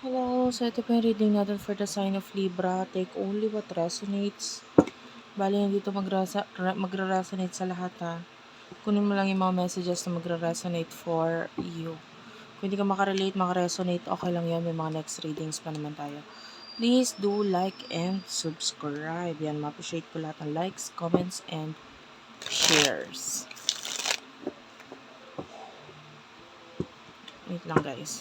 Hello, so ito po yung reading natin for the sign of Libra. Take only what resonates. Bali, hindi ito magra-resonate sa lahat ha. Kunin mo lang yung mga messages na magra-resonate for you. Kung hindi ka makarelate, makaresonate, okay lang yan. May mga next readings pa naman tayo. Please do like and subscribe. Yan, ma-appreciate ko lahat ng likes, comments, and shares. Wait lang guys.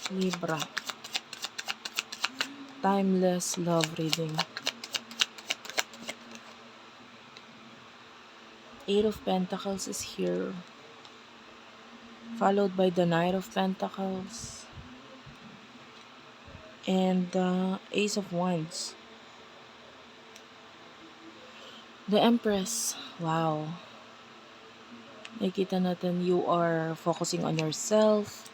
Libra. Timeless love reading. Eight of Pentacles is here. Followed by the Knight of Pentacles. And the Ace of Wands. The Empress. Wow. Nakikita natin you are focusing on yourself.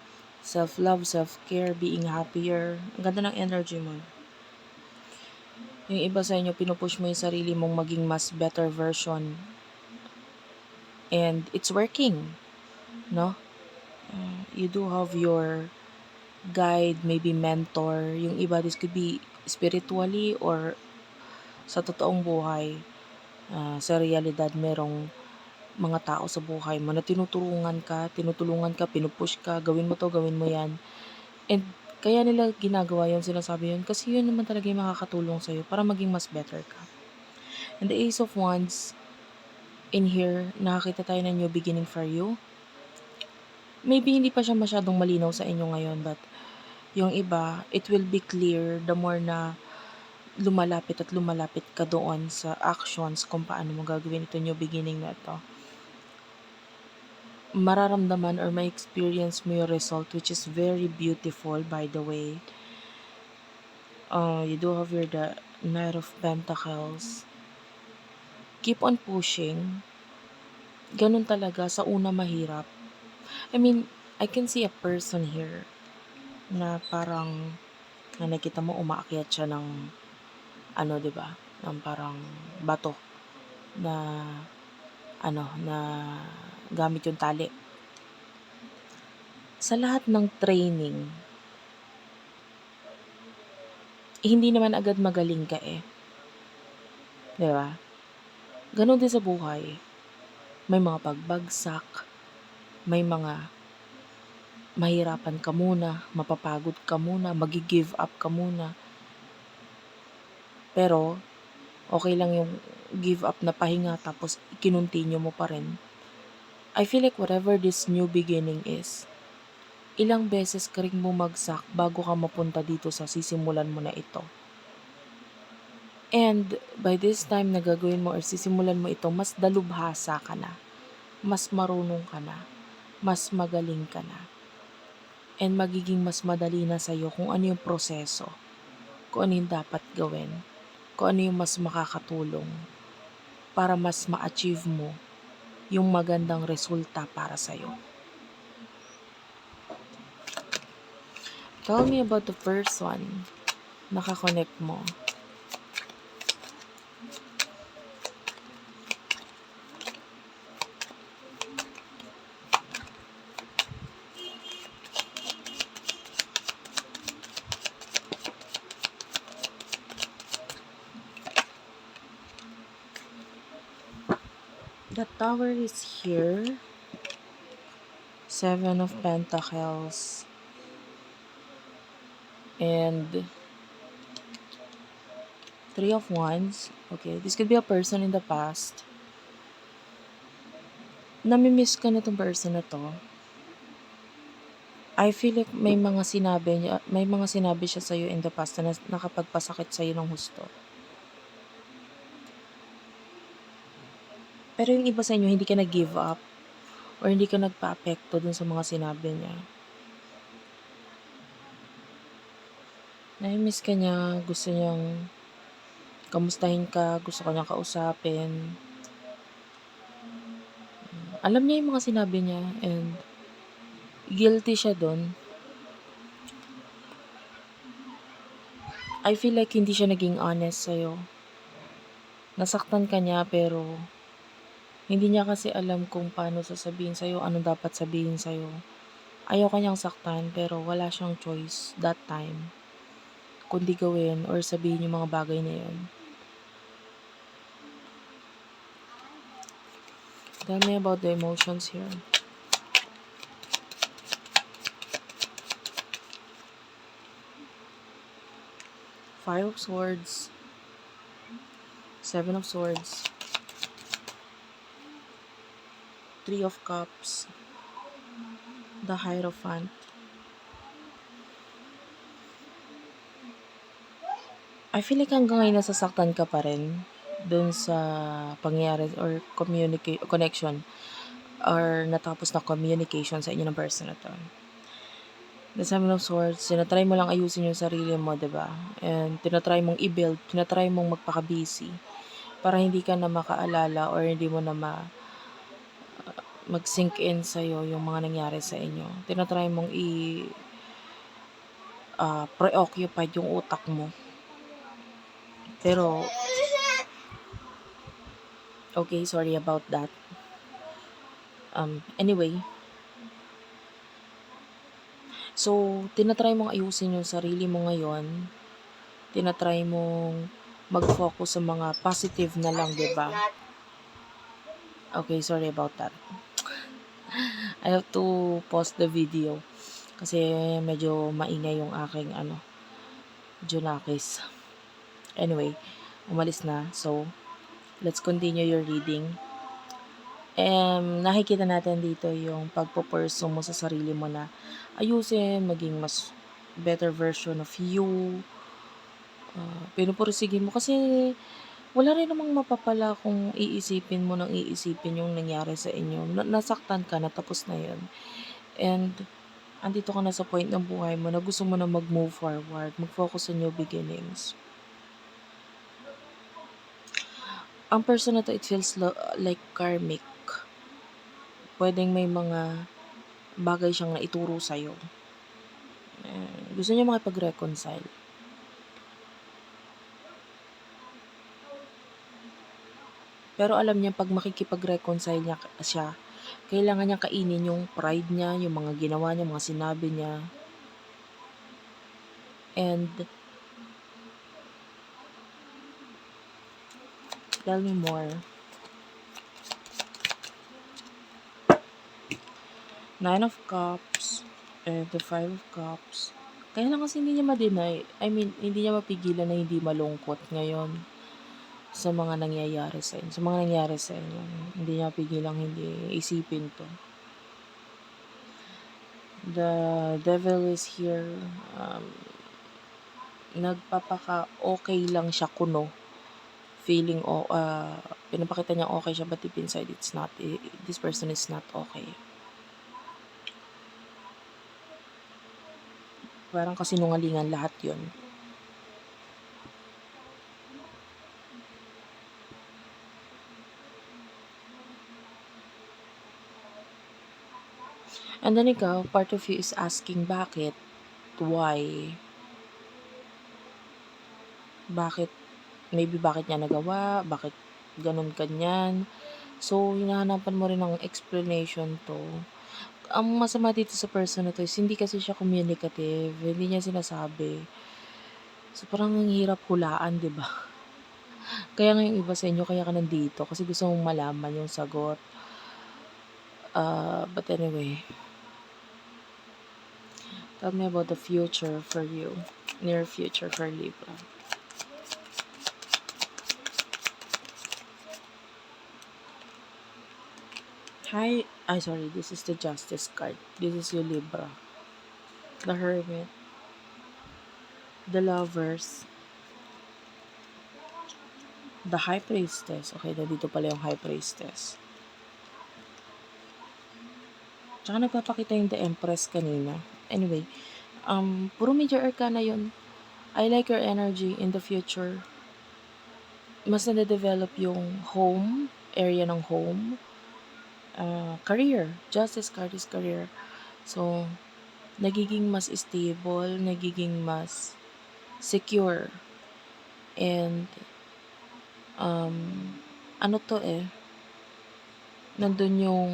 Self-love, self-care, being happier. Ang ganda ng energy mo. Yung iba sa inyo, pinupush mo yung sarili mong maging mas better version. And it's working. No? You do have your guide, maybe mentor. Yung iba, this could be spiritually or sa totoong buhay. Sa realidad, merong mga tao sa buhay mo na tinutulungan ka, pinupush ka, gawin mo to, gawin mo yan. And kaya nila ginagawa yun, sinasabi yun, kasi yun naman talaga yung makakatulong sa'yo para maging mas better ka. And the Ace of Wands, in here, nakakita tayo ng new beginning for you. Maybe hindi pa siya masyadong malinaw sa inyo ngayon, but yung iba, it will be clear the more na lumalapit ka doon sa actions kung paano mo gagawin ito new beginning na ito. Mararamdaman or may experience mo yung result, which is very beautiful, by the way. You do have the Knight of Pentacles. Keep on pushing. Ganun talaga, sa una mahirap. I mean, I can see a person here na parang na nakita mo umaakyat siya ng diba? Ng parang bato na na gamit yung tali. Sa lahat ng training, hindi naman agad magaling ka eh. Diba? Ganon din sa buhay. May mga pagbagsak, may mga mahirapan ka muna, mapapagod ka muna, magi-give up ka muna. Pero, okay lang yung give up na pahinga tapos kinontinue mo pa rin. I feel like whatever this new beginning is, ilang beses ka ring bumagsak bago ka mapunta dito sa sisimulan mo na ito. And by this time na gagawin mo or sisimulan mo ito, mas dalubhasa ka na. Mas marunong ka na. Mas magaling ka na. And magiging mas madali na sa'yo kung ano yung proseso. Kung ano yung dapat gawin. Kung ano yung mas makakatulong para mas ma-achieve mo yung magandang resulta para sa'yo. Tell me about the person nakakonect mo. The Tower is here. Seven of Pentacles. And Three of Wands. Okay, this could be a person in the past. Namimiss ka na tong person na to. I feel like may mga sinabi siya sa'yo in the past na nakapagpasakit sa'yo ng husto. Pero yung iba sa inyo, hindi ka nag-give up or hindi ka nagpa-apekto dun sa mga sinabi niya. Namimiss ka niya, gusto niyang kamustahin ka, gusto ka niyang kausapin. Alam niya yung mga sinabi niya and guilty siya dun. I feel like hindi siya naging honest sa'yo. Nasaktan ka niya pero hindi niya kasi alam kung paano sasabihin sa'yo, ano dapat sabihin sa'yo. Ayaw ka niyang saktan pero wala siyang choice that time kundi gawin or sabihin yung mga bagay na yun. Tell me about the emotions here. Five of Swords, Seven of Swords, Three of Cups, the Hierophant. I feel like hanggang ngayon nasasaktan ka pa rin dun sa pangyayari or connection or natapos na communication sa inyo ng person na to. The Seven of Swords, tinatry mo lang ayusin yung sarili mo, diba? And tinatry mong i-build, tinatry mong magpaka-busy para hindi ka na makaalala or hindi mo na mag-sink in sa'yo yung mga nangyari sa inyo. Tinatry mong preoccupied yung utak mo. Pero, okay, sorry about that. Anyway, so, tinatry mong ayusin yung sarili mo ngayon. Tinatry mong mag-focus sa mga positive na lang, diba? Okay, sorry about that. I have to pause the video kasi medyo maingay yung aking Junakis. Anyway, umalis na. So, let's continue your reading. Nakikita natin dito yung pagpo-pursue mo sa sarili mo na ayusin, maging mas better version of you. Pinupursige mo kasi wala rin namang mapapala kung iisipin mo nang iisipin yung nangyari sa inyo. Nasaktan ka na, tapos na yun. And andito ka na sa point ng buhay mo na gusto mo na mag-move forward, mag-focus on new beginnings. Ang person na to, it feels like karmic. Pwedeng may mga bagay siyang naituro sa'yo. Gusto niya makipag-reconcile. Pero alam niya pag makikipag-reconcile niya siya, kailangan niya kainin yung pride niya, yung mga ginawa niya, mga sinabi niya. And tell me more. Nine of Cups and the Five of Cups. Kaya lang kasi hindi niya ma-deny. I mean, hindi niya mapigilan na hindi malungkot ngayon sa mga nangyayari sa inyo. Sa mga nangyayari sa inyo. Hindi niya mapigilan hindi isipin to. The devil is here. Nagpapaka-okay lang siya kuno. Feeling, pinapakita niya okay siya, but deep inside, it's not. This person is not okay. Parang kasinungalingan lahat yun. And then ikaw, part of you is asking bakit, why, maybe bakit niya nagawa, bakit ganun kanyan. So, hinahanapan mo rin ng explanation to. Ang masama dito sa person na to is hindi kasi siya communicative, hindi niya sinasabi. So, parang ang hirap hulaan, di ba? Kaya nga yung iba sa inyo, kaya ka nandito kasi gusto mong malaman yung sagot. But anyway, tell me about the future for you, near future for Libra. Sorry, this is the Justice card. This is your Libra. The Hermit. The Lovers. The High Priestess. Okay, dito pala yung High Priestess. Tsaka nagpapakita yung The Empress kanina. Anyway, puro major arcana yun. I like your energy in the future. Mas na-develop yung home, area ng home. career. Justice card is career. So, nagiging mas stable, nagiging mas secure. And, ano to nandun yung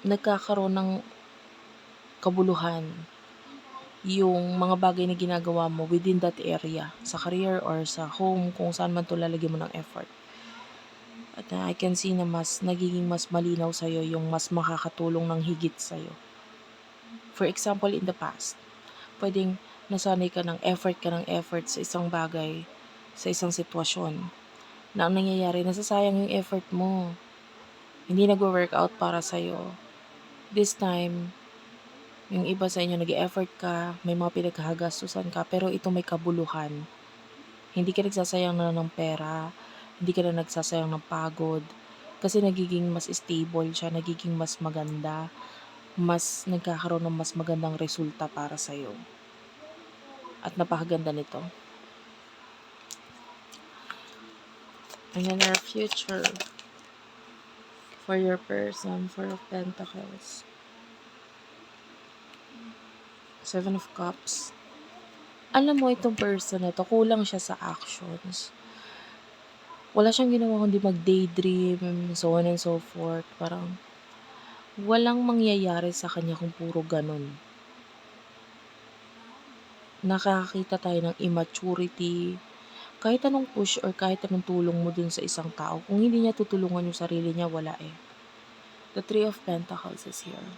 nagkakaroon ng kabuluhan yung mga bagay na ginagawa mo within that area, sa career or sa home, kung saan man to lalagyan mo ng effort. At I can see na nagiging mas malinaw sa'yo yung mas makakatulong ng higit sa'yo. For example, in the past, pwedeng nasanay ka ng effort sa isang bagay, sa isang sitwasyon, na ang nangyayari, nasasayang yung effort mo. Hindi nag-workout para sa'yo. This time, yung iba sa inyo nag-e-effort ka, may mga pinagkakagastusan ka, pero ito may kabuluhan. Hindi ka nagsasayang na ng pera, hindi ka na nagsasayang ng pagod, kasi nagiging mas stable siya, nagiging mas maganda, mas nagkakaroon ng mas magandang resulta para sa'yo. At napakaganda nito. And then our future for your person, Four of Pentacles, Seven of Cups. Alam mo, itong person na to, kulang siya sa actions. Wala siyang ginawa kundi mag-daydream, so on and so forth. Parang walang mangyayari sa kanya kung puro ganun. Nakakakita tayo ng immaturity. Kahit anong push or kahit anong tulong mo dun sa isang tao, kung hindi niya tutulungan yung sarili niya, wala The Three of Pentacles is here.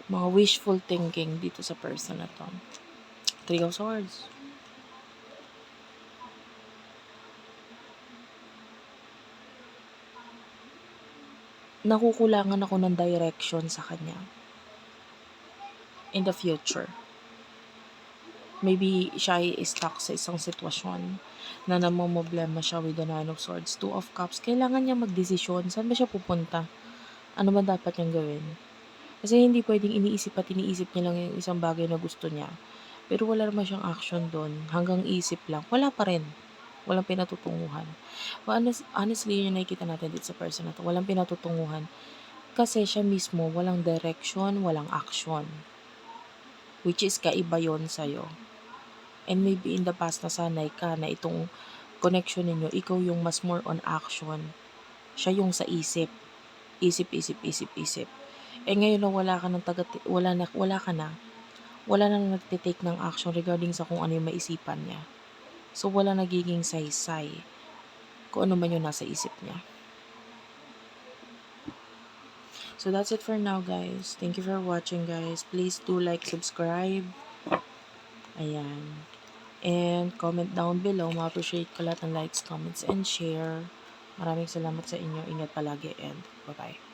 Mga wishful thinking dito sa person na to. Three of Swords. Nakukulangan ako ng direction sa kanya in the future. Maybe siya ay stuck sa isang sitwasyon na namomroblema siya with the Nine of Swords, Two of Cups. Kailangan niya magdesisyon. Saan ba siya pupunta? Ano ba dapat niyang gawin? Kasi hindi pwedeng iniisip niya lang yung isang bagay na gusto niya. Pero wala naman siyang action doon. Hanggang isip lang. Wala pa rin. Walang pinatutunguhan. Honestly, yun yung nakikita natin dito sa person na to. Walang pinatutunguhan. Kasi siya mismo, walang direction, walang action. Which is kaiba yun sa'yo. And maybe in the past, nasanay ka na itong connection ninyo, ikaw yung mas more on action. Siya yung sa isip. Isip. Ngayon na wala ka na nagtitake ng action regarding sa kung ano yung maisipan niya. So, wala nagiging saysay kung ano man yung nasa isip niya. So, that's it for now, guys. Thank you for watching, guys. Please do like, subscribe. Ayan. And comment down below. Ma-appreciate ko lahat ng likes, comments, and share. Maraming salamat sa inyo. Ingat palagi and bye-bye.